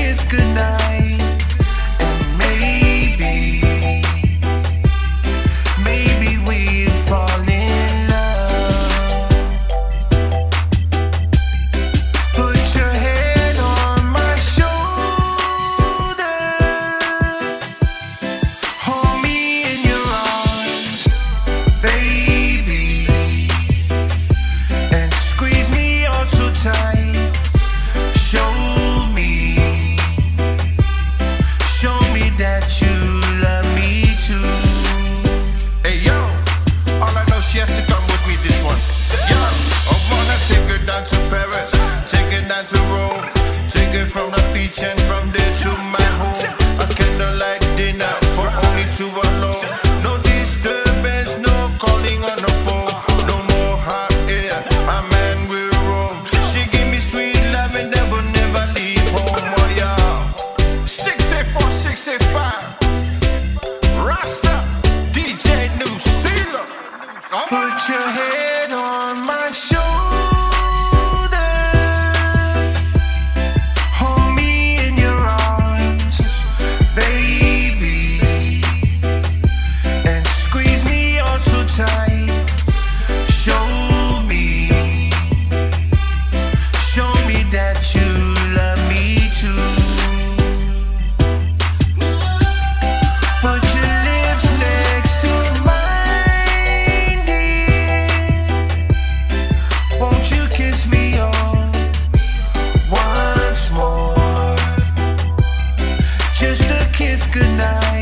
kiss goodnight. And maybe we'll fall in love. Put your head on my shoulder, hold me in your arms, baby, and squeeze me oh so tight. Show me that you love me too. Hey yo, all I know she has to come with me this one. Yo, I wanna take her down to Paris, take her down to Rome, take her from the beach and from there to my home. A candlelight dinner for only two alone. No disturbance, no calling on the phone, no more hot air. My man will roam. She give me sweet love and that will never leave home. Oh yeah, 684, 685, Rasta, DJ New Sealer. Put your head on my shoulder, hold me in your arms, baby, and squeeze me oh so tight. Show me that you love me too. Put your lips next to mine, dear. Won't you kiss me all once more? Just a kiss goodnight.